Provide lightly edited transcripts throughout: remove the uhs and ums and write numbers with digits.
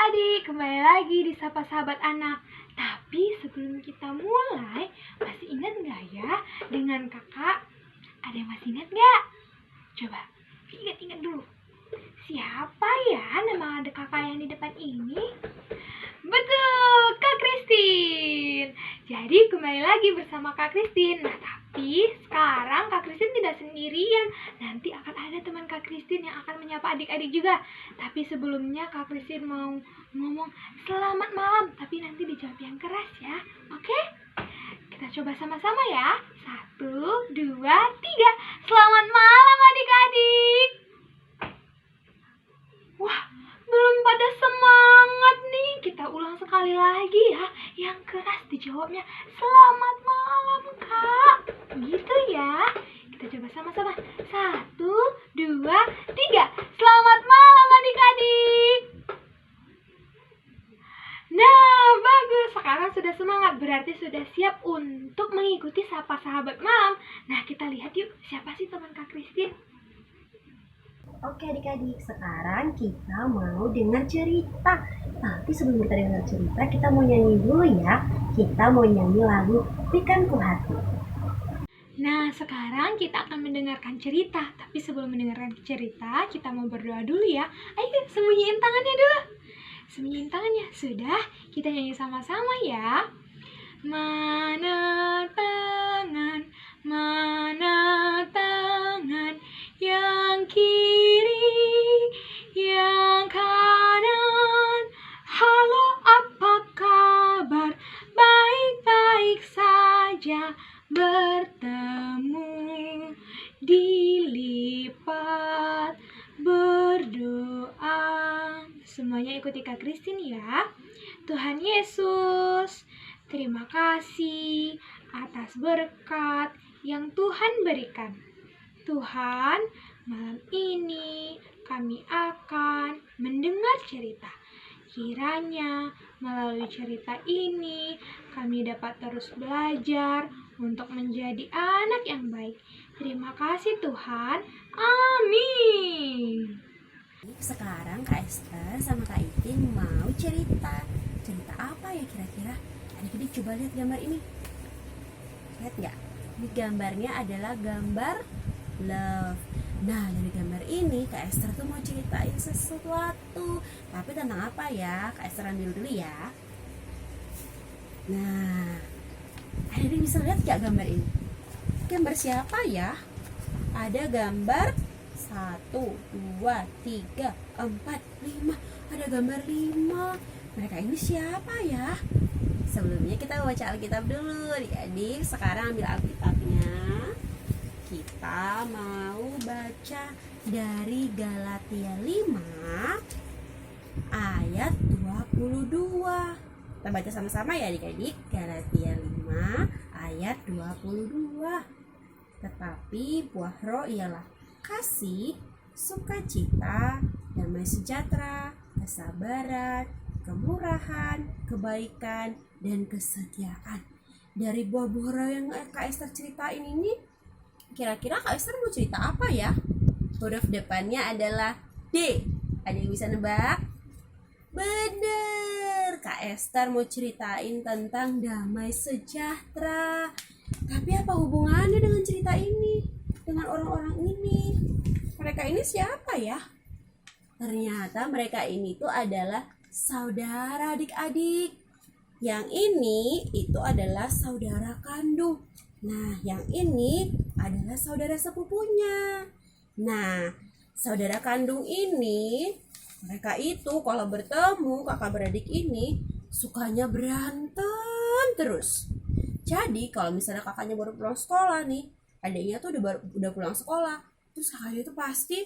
adik-adik, kembali lagi di Sapa Sahabat Anak. Tapi sebelum kita mulai, masih ingat nggak ya dengan kakak? Ada yang masih ingat nggak? Coba ingat-ingat dulu. Siapa ya nama ada kakak yang di depan ini? Betul, Kak Christine. Jadi kembali lagi bersama Kak Christine. Nah, tapi sekarang Kak Christine tidak sendirian. Nanti akan ada teman Kak Christine yang akan menyapa adik-adik juga. Tapi sebelumnya Kak Christine mau ngomong selamat malam, tapi nanti dijawab yang keras ya. Oke? Kita coba sama-sama ya. 1, 2, 3. Selamat malam adik-adik. Wah, belum pada semangat nih. Kita ulang sekali lagi ya. Yang keras dijawabnya selamat malam Kak. Gitu ya. Kita coba sama-sama. 1, 2, 3. Selamat malam adik-adik. Nah, bagus. Sekarang sudah semangat. Berarti sudah siap untuk mengikuti Sapa Sahabat Malam. Nah, kita lihat yuk. Siapa sih teman Kak Christine? Oke adik-adik, sekarang kita mau dengar cerita. Tapi sebelum kita dengar cerita, kita mau nyanyi dulu ya. Kita mau nyanyi lagu Berikanku Hati. Nah, sekarang kita akan mendengarkan cerita. Tapi sebelum mendengarkan cerita, kita mau berdoa dulu ya. Ayo, sembunyiin tangannya dulu. Sembunyiin tangannya. Sudah, kita nyanyi sama-sama ya. Mana tangan yang kiri, yang kanan. Halo, apa kabar? Baik-baik saja. Bertemu, dilipat, berdoa. Semuanya ikuti Kak Christine ya. Tuhan Yesus, terima kasih atas berkat yang Tuhan berikan. Tuhan, malam ini kami akan mendengar cerita. Kiranya melalui cerita ini kami dapat terus belajar untuk menjadi anak yang baik. Terima kasih Tuhan. Amin. Sekarang Kak Esther sama Kak Itin mau cerita. Cerita apa ya kira-kira? Adik-adik coba lihat gambar ini. Lihat nggak? Ini gambarnya adalah gambar love. Nah, dari gambar ini Kak Esther tuh mau ceritain sesuatu. Tapi tentang apa ya? Kak Esther ambil dulu ya. Nah, adik-adik bisa lihat nggak gambar ini? Gambar siapa ya? Ada gambar 1, 2, 3, 4, 5. Ada gambar 5. Mereka ini siapa ya? Sebelumnya kita baca Alkitab dulu. Adik-adik sekarang ambil Alkitabnya. Kita mau baca dari Galatia 5 ayat 22. Kita baca sama-sama ya adik-adik. Galatia 5 ayat 22. Tetapi buah roh ialah kasih, sukacita, damai sejahtera, kesabaran, kemurahan, kebaikan, dan kesetiaan. Dari buah-buah roh yang Kak Esther ceritain ini, kira-kira Kak Esther mau cerita apa ya? Huruf depannya adalah D. Ada yang bisa nebak? Bener, Kak Esther mau ceritain tentang damai sejahtera. Tapi apa hubungannya dengan cerita ini? Dengan orang-orang ini? Mereka ini siapa ya? Ternyata mereka ini tuh adalah saudara adik-adik. Yang ini itu adalah saudara kandung. Nah, yang ini adalah saudara sepupunya. Nah, saudara kandung ini, mereka itu kalau bertemu kakak beradik ini sukanya berantem terus. Jadi kalau misalnya kakaknya baru pulang sekolah nih, adiknya tuh udah pulang sekolah, terus kakaknya tuh pasti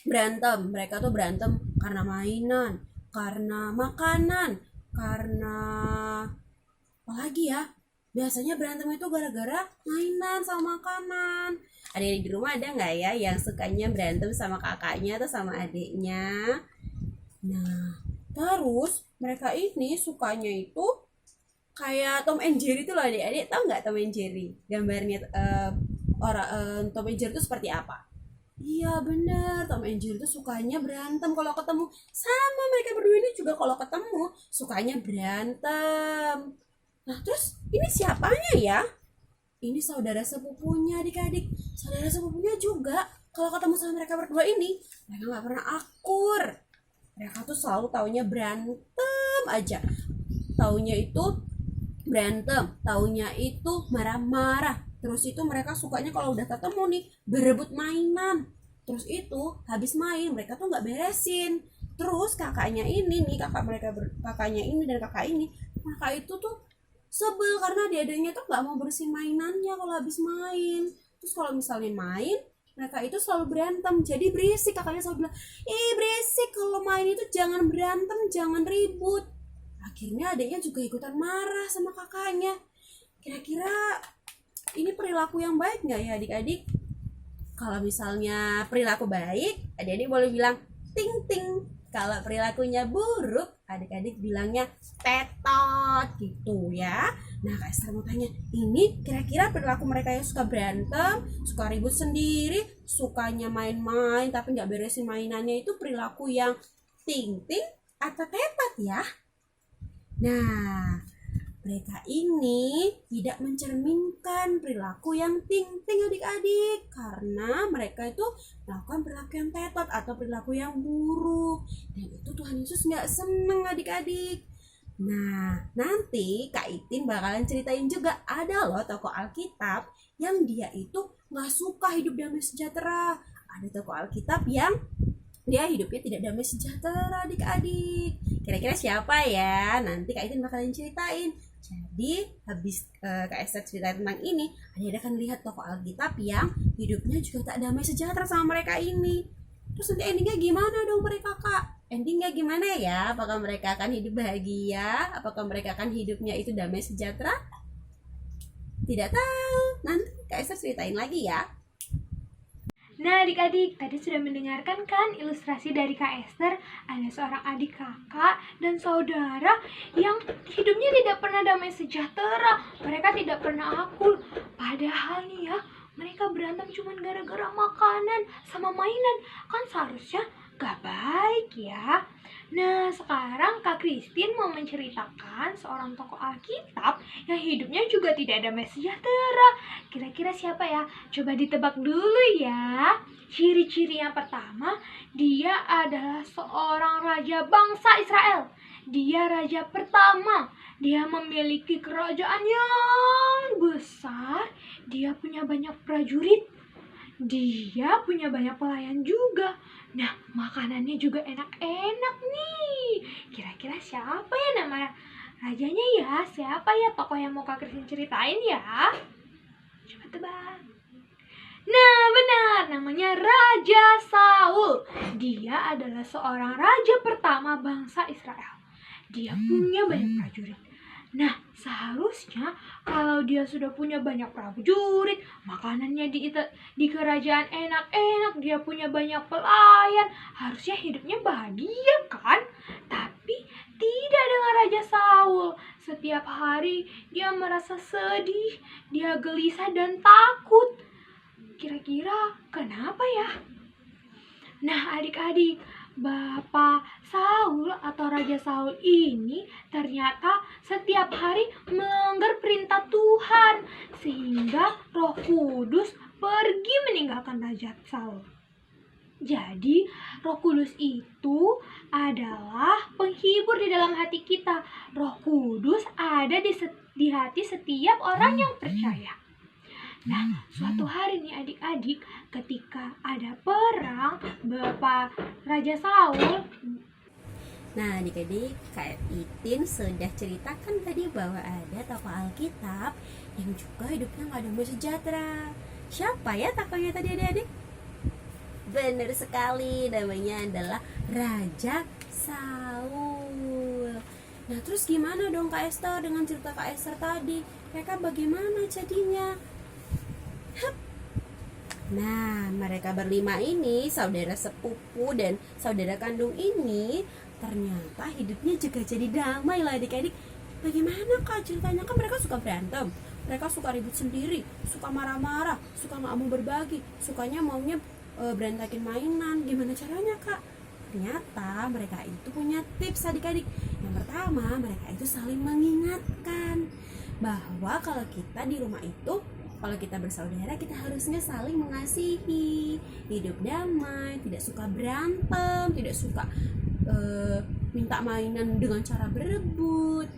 berantem. Mereka tuh berantem karena mainan, karena makanan, karena apa lagi ya? Biasanya berantem itu gara-gara mainan sama makanan. Adik-adik di rumah ada nggak ya yang sukanya berantem sama kakaknya atau sama adiknya? Nah, terus mereka ini sukanya itu kayak Tom and Jerry itu loh adik-adik. Tahu nggak Tom and Jerry? Gambarnya Tom and Jerry itu seperti apa? Iya bener, Tom and Jerry itu sukanya berantem kalau ketemu. Sama mereka berdua ini juga kalau ketemu sukanya berantem. Nah terus ini siapanya ya? Ini saudara sepupunya adik-adik. Saudara sepupunya juga kalau ketemu sama mereka berdua ini, mereka nggak pernah akur. Mereka tuh selalu taunya berantem aja. Taunya itu berantem, taunya itu marah-marah. Terus itu mereka sukanya kalau udah ketemu nih berebut mainan. Terus itu habis main mereka tuh nggak beresin. Terus kakaknya ini nih, kakaknya ini dan kakak ini, kakak itu tuh sebel karena adiknya tuh nggak mau bersihin mainannya kalau habis main. Terus kalau misalnya main mereka itu selalu berantem, jadi berisik. Kakaknya selalu bilang, berisik, kalau main itu jangan berantem, jangan ribut. Akhirnya adiknya juga ikutan marah sama kakaknya. Kira-kira ini perilaku yang baik nggak ya adik-adik? Kalau misalnya perilaku baik, adik-adik boleh bilang ting ting. Kalau perilakunya buruk, adik-adik bilangnya tetot gitu ya. Nah Kak Esther mau tanya, ini kira-kira perilaku mereka yang suka berantem, suka ribut sendiri, sukanya main-main tapi nggak beresin mainannya, itu perilaku yang ting ting atau tetot ya? Nah, mereka ini tidak mencerminkan perilaku yang ting-ting adik-adik, karena mereka itu melakukan perilaku yang tetot atau perilaku yang buruk, dan itu Tuhan Yesus nggak seneng adik-adik. Nah, nanti Kak Itin bakalan ceritain juga ada loh tokoh Alkitab yang dia itu nggak suka hidup damai sejahtera. Ada tokoh Alkitab yang dia hidupnya tidak damai sejahtera adik-adik. Kira-kira siapa ya? Nanti Kak Itin bakalan ceritain. Jadi habis Kak Esther cerita tentang ini, adik akan lihat tokoh Alkitab yang hidupnya juga tak damai sejahtera sama mereka ini. Terus nanti endingnya gimana dong mereka Kak? Endingnya gimana ya? Apakah mereka akan hidup bahagia? Apakah mereka akan hidupnya itu damai sejahtera? Tidak tahu. Nanti Kak Esther ceritain lagi ya. Nah adik-adik, tadi sudah mendengarkan kan ilustrasi dari Kak Esther. Ada seorang adik kakak dan saudara yang hidupnya tidak pernah damai sejahtera. Mereka tidak pernah akur. Padahal nih ya, mereka berantem cuma gara-gara makanan sama mainan. Kan seharusnya gak baik ya. Nah sekarang Kak Christine mau menceritakan seorang tokoh Alkitab yang hidupnya juga tidak damai sejahtera. Kira-kira siapa ya? Coba ditebak dulu ya. Ciri-ciri yang pertama, dia adalah seorang raja bangsa Israel. Dia raja pertama. Dia memiliki kerajaan yang besar. Dia punya banyak prajurit. Dia punya banyak pelayan juga. Nah, makanannya juga enak-enak nih. Kira-kira siapa ya nama rajanya ya? Siapa ya tokoh yang mau Kak Christine ceritain ya? Coba tebak. Nah, benar. Namanya Raja Saul. Dia adalah seorang raja pertama bangsa Israel. Dia punya banyak prajurit. Nah, seharusnya kalau dia sudah punya banyak prajurit, makanannya di kerajaan enak-enak, dia punya banyak pelayan, harusnya hidupnya bahagia kan? Tapi tidak dengan Raja Saul. Setiap hari dia merasa sedih, dia gelisah dan takut. Kira-kira kenapa ya? Nah adik-adik, Bapak Saul atau Raja Saul ini ternyata setiap hari melanggar perintah Tuhan, sehingga Roh Kudus pergi meninggalkan Raja Saul. Jadi Roh Kudus itu adalah penghibur di dalam hati kita. Roh Kudus ada di hati setiap orang yang percaya. Nah, suatu hari nih adik-adik, ketika ada perang, Bapak Raja Saul. Nah adik-adik, Kak Itin sudah ceritakan tadi bahwa ada tokoh Alkitab yang juga hidupnya gak damai sejahtera. Siapa ya tokohnya tadi adik-adik? Benar sekali, namanya adalah Raja Saul. Nah terus gimana dong Kak Esther dengan cerita Kak Esther tadi? Mereka bagaimana jadinya? Nah, mereka berlima ini, saudara sepupu dan saudara kandung ini, ternyata hidupnya juga jadi damai lah adik-adik. Bagaimana Kak ceritanya? Kan mereka suka berantem, mereka suka ribut sendiri, suka marah-marah, suka gak mau berbagi, sukanya maunya berantakin mainan. Gimana caranya Kak? Ternyata mereka itu punya tips adik-adik. Yang pertama, mereka itu saling mengingatkan bahwa kalau kita di rumah itu, kalau kita bersaudara, kita harusnya saling mengasihi, hidup damai, tidak suka berantem, tidak suka minta mainan dengan cara berebut.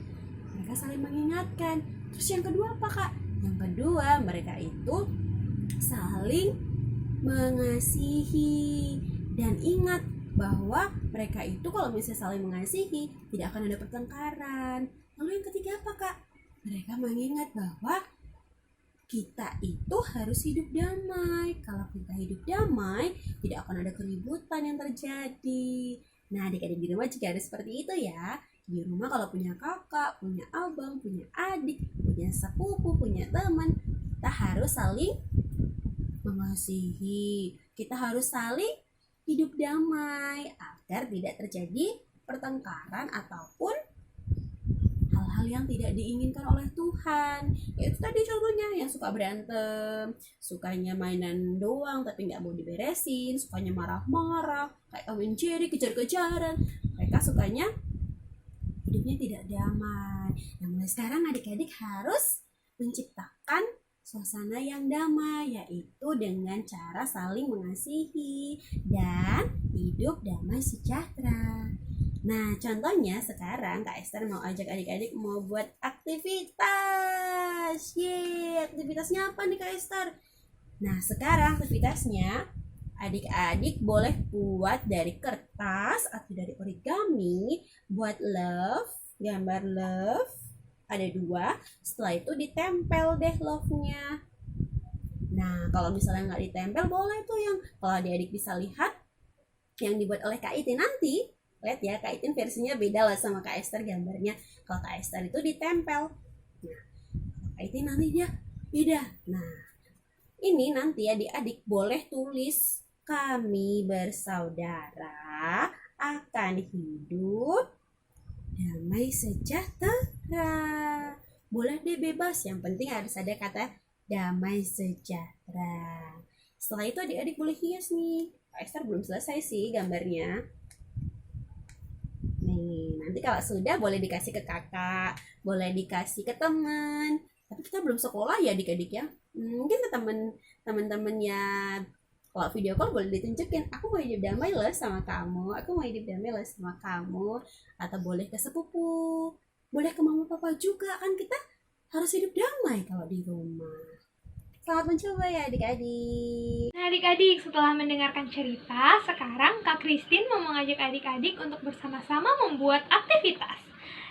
Mereka saling mengingatkan. Terus yang kedua apa, Kak? Yang kedua, mereka itu saling mengasihi. Dan ingat bahwa mereka itu kalau misalnya saling mengasihi, tidak akan ada pertengkaran. Lalu yang ketiga apa, Kak? Mereka mengingat bahwa kita itu harus hidup damai. Kalau kita hidup damai, tidak akan ada keributan yang terjadi. Nah, adik-adik di rumah juga harus seperti itu ya. Di rumah kalau punya kakak, punya abang, punya adik, punya sepupu, punya teman, kita harus saling mengasihi. Kita harus saling hidup damai agar tidak terjadi pertengkaran ataupun hal-hal yang tidak diinginkan oleh Tuhan. Yaitu tadi contohnya yang suka berantem, sukanya mainan doang tapi nggak mau diberesin, sukanya marah-marah, kayak Tom and Jerry, kejar-kejaran. Mereka sukanya hidupnya tidak damai. Nah, mulai sekarang adik-adik harus menciptakan suasana yang damai, yaitu dengan cara saling mengasihi dan hidup damai sejahtera. Nah, contohnya sekarang Kak Esther mau ajak adik-adik mau buat aktivitas. Yeay, aktivitasnya apa nih Kak Esther? Nah, sekarang aktivitasnya adik-adik boleh buat dari kertas atau dari origami, buat love, gambar love. Ada 2, setelah itu ditempel deh love-nya. Nah, kalau misalnya nggak ditempel, boleh tuh yang kalau adik-adik bisa lihat yang dibuat oleh Kak Itin nanti. Lihat ya, Kak Itin versinya beda lah sama Kak Esther gambarnya. Kalau Kak Esther itu ditempel. Nah, Kak Itin nanti dia beda. Nah, ini nanti adik-adik boleh tulis, kami bersaudara akan hidup damai sejahtera. Boleh deh bebas, yang penting harus ada kata damai sejahtera. Setelah itu adik-adik boleh hias nih. Kak Esther belum selesai sih gambarnya. Nih, nanti kalau sudah boleh dikasih ke kakak, boleh dikasih ke teman. Tapi kita belum sekolah ya adik-adik ya. Mungkin ke teman-temannya, kalau video call boleh ditunjukin, aku mau hidup damai loh sama kamu, aku mau hidup damai loh sama kamu. Atau boleh ke sepupu, boleh ke mama papa juga, kan kita harus hidup damai kalau di rumah. Selamat mencoba ya adik-adik. Nah adik-adik, setelah mendengarkan cerita, sekarang Kak Christine mau mengajak adik-adik untuk bersama-sama membuat aktivitas.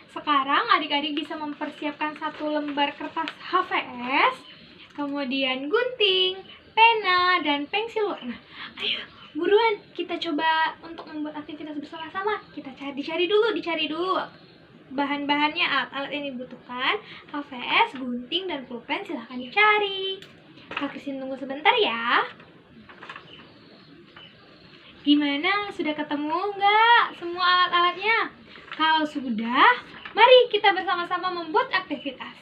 Sekarang adik-adik bisa mempersiapkan 1 lembar kertas HVS, kemudian gunting, pena, dan pensil warna. Ayo, buruan kita coba untuk membuat aktivitas bersama-sama. Kita dicari dulu bahan-bahannya, alat yang dibutuhkan, HVS, gunting, dan pulpen. Silahkan dicari. Kak Christine tunggu sebentar ya. Gimana? Sudah ketemu nggak semua alat-alatnya? Kalau sudah, mari kita bersama-sama membuat aktivitas.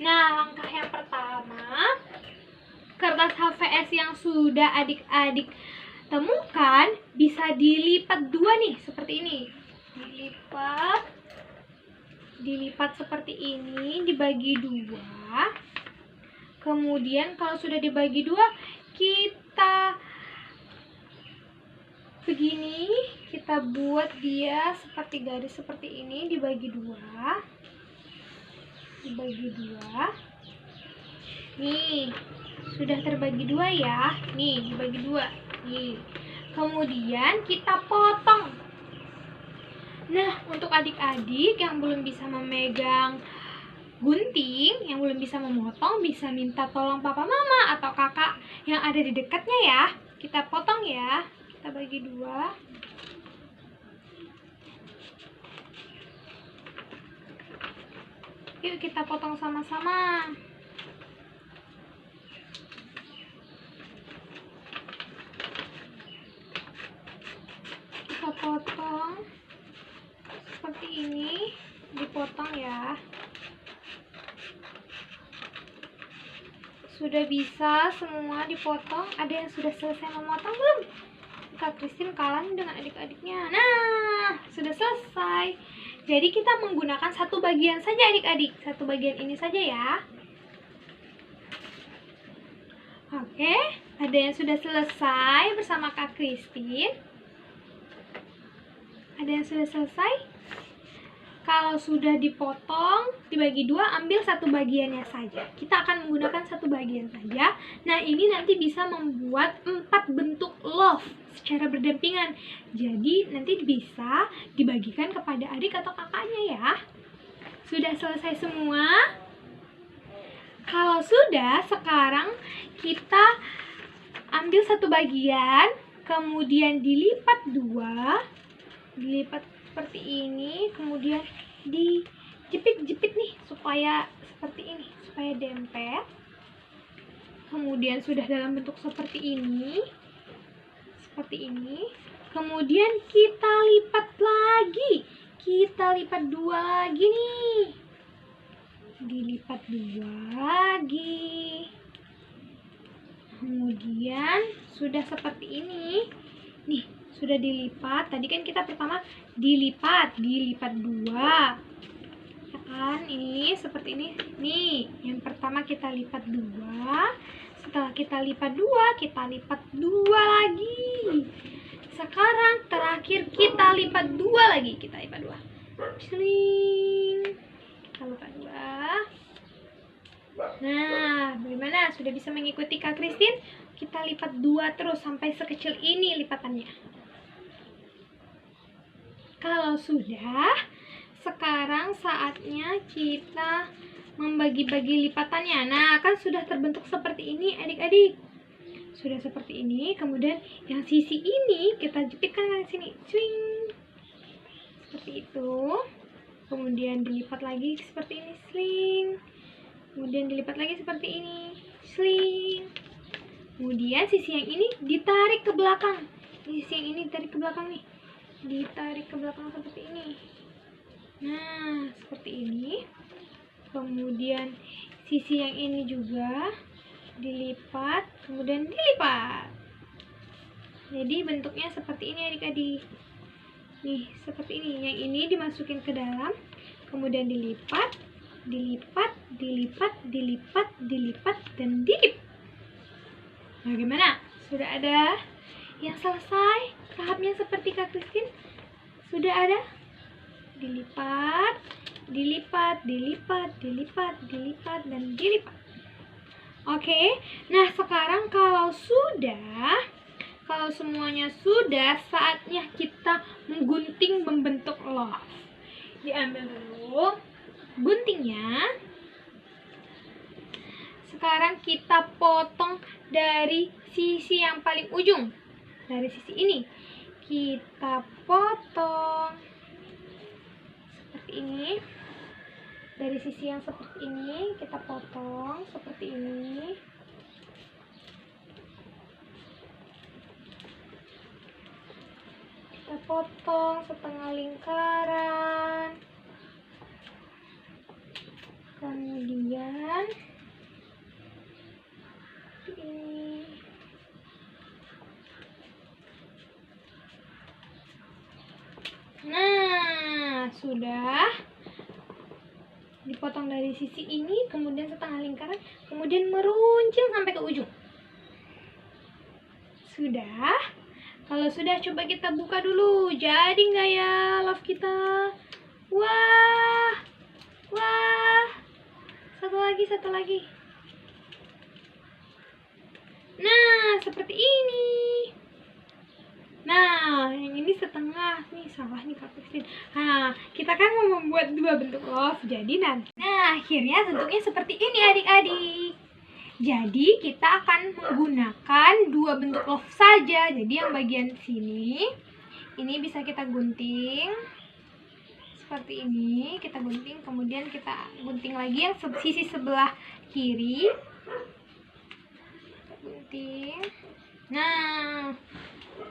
Nah, langkah yang pertama, kertas HVS yang sudah adik-adik temukan bisa dilipat 2 nih, seperti ini. Dilipat seperti ini, dibagi 2. Kemudian kalau sudah dibagi 2, kita begini, kita buat dia seperti garis seperti ini, dibagi 2. Nih, sudah terbagi 2 ya. Nih, dibagi 2. Nih. Kemudian kita potong. Nah, untuk adik-adik yang belum bisa memegang gunting, yang belum bisa memotong, bisa minta tolong papa mama atau kakak yang ada di dekatnya ya. Kita potong ya. Kita bagi 2. Yuk kita potong sama-sama. Kita potong seperti ini, dipotong ya. Sudah bisa semua dipotong? Ada yang sudah selesai memotong belum? Kak Christine kalah nih dengan adik-adiknya. Nah, sudah selesai. Jadi kita menggunakan satu bagian saja adik-adik. Satu bagian ini saja ya. Oke, ada yang sudah selesai bersama Kak Christine? Ada yang sudah selesai? Kalau sudah dipotong, dibagi dua, ambil satu bagiannya saja. Kita akan menggunakan satu bagian saja. Nah, ini nanti bisa membuat 4 bentuk love secara berdampingan. Jadi, nanti bisa dibagikan kepada adik atau kakaknya ya. Sudah selesai semua? Kalau sudah, sekarang kita ambil satu bagian, kemudian dilipat dua, dilipat seperti ini, kemudian dijepit-jepit nih supaya seperti ini, supaya dempet. Kemudian sudah dalam bentuk seperti ini, kemudian kita lipat lagi, kita lipat dua lagi nih, dilipat dua lagi, kemudian sudah seperti ini nih. Sudah dilipat, tadi kan kita pertama dilipat dua ya kan, ini seperti ini nih. Yang pertama kita lipat dua, setelah kita lipat dua, kita lipat dua lagi. Sekarang terakhir kita lipat dua lagi, kita lipat dua, Sling. Kita lipat dua. Nah, bagaimana? Sudah bisa mengikuti Kak Christine? Kita lipat dua terus sampai sekecil ini lipatannya. Kalau sudah, sekarang saatnya kita membagi-bagi lipatannya. Nah, kan sudah terbentuk seperti ini adik-adik. Sudah seperti ini, kemudian yang sisi ini kita jepitkan ke sini. Swing. Seperti itu. Kemudian dilipat lagi seperti ini, sling. Kemudian dilipat lagi seperti ini, sling. Kemudian sisi yang ini ditarik ke belakang. Sisi yang ini ditarik ke belakang nih. Ditarik ke belakang seperti ini. Nah, seperti ini. Kemudian sisi yang ini juga dilipat, kemudian dilipat. Jadi bentuknya seperti ini adik-adik. Nih, seperti ini. Yang ini dimasukin ke dalam, kemudian dilipat, dilipat, dilipat, dilipat, dilipat, dan dilip. Bagaimana? Sudah ada yang selesai? Tahapnya seperti Kak Christine? Sudah ada? Dilipat, dilipat, dilipat, dilipat, dilipat, dan dilipat. Oke, nah sekarang kalau semuanya sudah, saatnya kita menggunting membentuk love. Diambil dulu guntingnya. Sekarang kita potong dari sisi yang paling ujung. Dari sisi ini kita potong seperti ini. Dari sisi yang seperti ini kita potong seperti ini. Kita potong setengah lingkaran. Kemudian ini. Nah, sudah dipotong dari sisi ini, kemudian setengah lingkaran, kemudian meruncing sampai ke ujung. Sudah? Kalau sudah, coba kita buka dulu. Jadi nggak ya love kita? Wah, wah. Satu lagi. Nah, seperti ini. Nah, yang ini setengah. Nih, salah nih Kak Christine. Nah, kita kan mau membuat dua bentuk love. Jadi nanti. Nah, akhirnya bentuknya seperti ini adik-adik. Jadi, kita akan menggunakan dua bentuk love saja. Jadi, yang bagian sini, ini bisa kita gunting. Seperti ini, kita gunting. Kemudian kita gunting lagi yang sisi sebelah kiri. Kita gunting. Nah,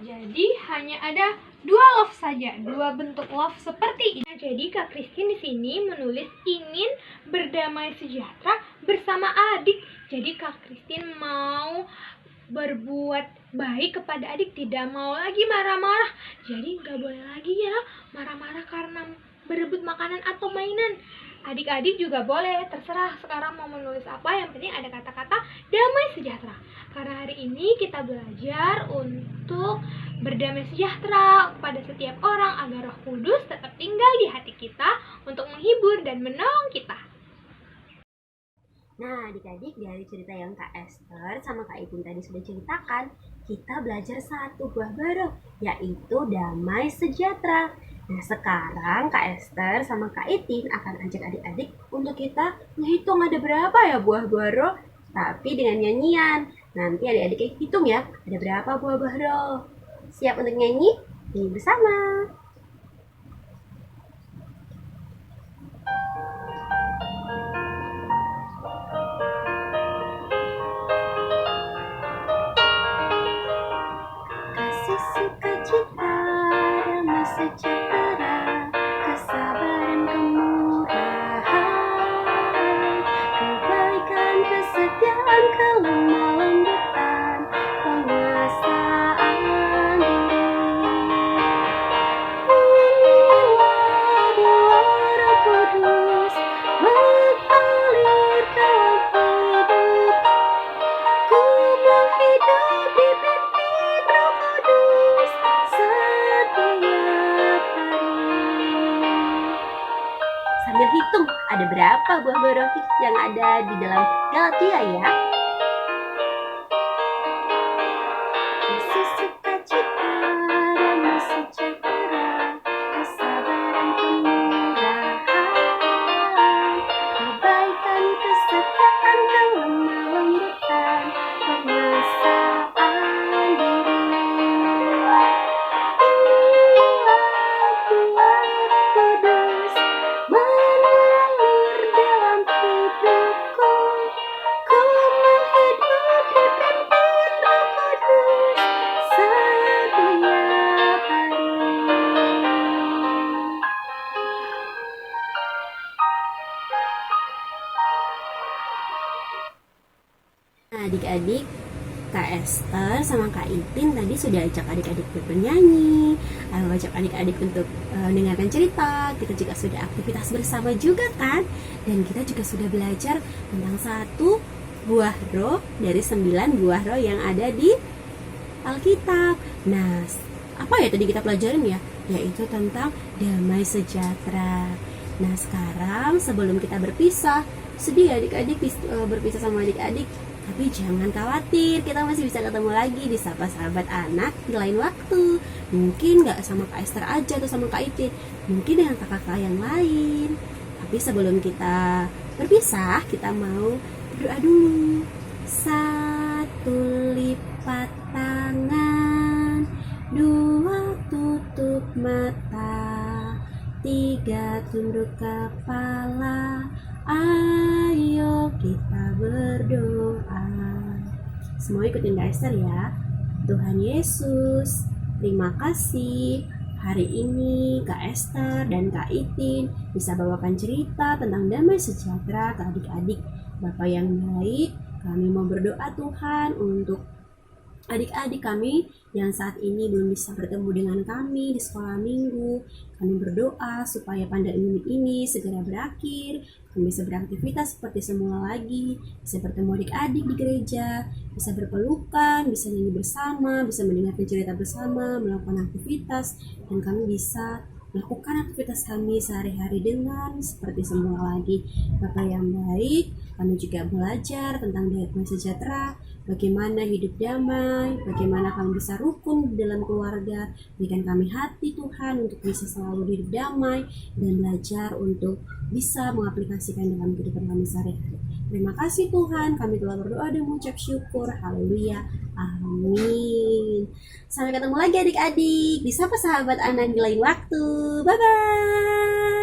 jadi hanya ada dua love saja, dua bentuk love seperti ini. Nah, jadi Kak Christine di sini menulis ingin berdamai sejahtera bersama adik. Jadi Kak Christine mau berbuat baik kepada adik, tidak mau lagi marah-marah. Jadi nggak boleh lagi ya marah-marah karena berebut makanan atau mainan. Adik-adik juga boleh, terserah sekarang mau menulis apa, yang penting ada kata-kata damai sejahtera. Karena hari ini kita belajar untuk berdamai sejahtera kepada setiap orang agar Roh Kudus tetap tinggal di hati kita untuk menghibur dan menolong kita. Nah, adik-adik, dari cerita yang Kak Esther sama Kak Ipin tadi sudah ceritakan, kita belajar satu buah baru, yaitu damai sejahtera. Nah, sekarang Kak Esther sama Kak Itin akan ajak adik-adik untuk kita menghitung ada berapa ya buah-buah roh, tapi dengan nyanyian. Nanti adik-adik hitung ya, ada berapa buah-buah roh. Siap untuk nyanyi? Nyanyi bersama. Kasih sukacita, damai sejahtera, kesabaran, kemurahan, kebaikan, kesetiaan, kelemah lembutan, penguasaan diri. Inilah buah Roh Kudus mengalir dalam hidupku, hidup dipimpin Roh Kudus setiap hari. Sambil hitung ada berapa buah roh yang ada di dalam Galatia ya. Kasih sukacita, damai sejahtera, kesabaran, kemurahan, kebaikan, kesetiaan, kelemah lembutan, penguasaan diri. Inilah buah Kudus mengalir dalam hidupku, ku menghidup dipimpin Roh Kudus setiap hari. Nah, adik-adik, Kak Esther sama Kak Itin tadi sudah ajak adik-adik bernyanyi, ajak adik-adik untuk mendengarkan cerita. Kita juga sudah aktivitas bersama juga kan, dan kita juga sudah belajar tentang satu buah roh dari 9 buah roh yang ada di Alkitab. Nah, apa ya tadi kita pelajarin ya? Yaitu tentang damai sejahtera. Nah, sekarang sebelum kita berpisah, sedih ya adik-adik berpisah sama adik-adik, tapi jangan khawatir, kita masih bisa ketemu lagi di Sapa Sahabat Anak di lain waktu. Mungkin gak sama Kak Esther aja atau sama Kak Itin, mungkin dengan kakak-kakak yang lain. Tapi sebelum kita berpisah, kita mau berdoa dulu. Satu, lipat tangan, dua, tutup mata, tiga, tunduk kepala. Ayo kita berdoa. Semua ikutin Kak Esther ya. Tuhan Yesus, terima kasih hari ini Kak Esther dan Kak Itin bisa bawakan cerita tentang damai sejahtera ke adik-adik. Bapak yang baik, kami mau berdoa Tuhan untuk adik-adik kami yang saat ini belum bisa bertemu dengan kami di sekolah minggu. Kami berdoa supaya pandemi ini segera berakhir, kami bisa beraktivitas seperti semula lagi, bisa bertemu adik-adik di gereja, bisa berpelukan, bisa nyanyi bersama, bisa mendengarkan cerita bersama, melakukan aktivitas, dan kami bisa melakukan aktivitas kami sehari-hari dengan seperti semula lagi. Bapak yang baik, kami juga belajar tentang damai sejahtera, bagaimana hidup damai, bagaimana kami bisa rukun dalam keluarga. Berikan kami hati Tuhan untuk bisa selalu hidup damai dan belajar untuk bisa mengaplikasikan dalam kehidupan kami sehari-hari. Terima kasih Tuhan, kami telah berdoa dan mengucap syukur. Haleluya, amin. Sampai ketemu lagi adik-adik di Sapa Sahabat Anak di lain waktu. Bye-bye.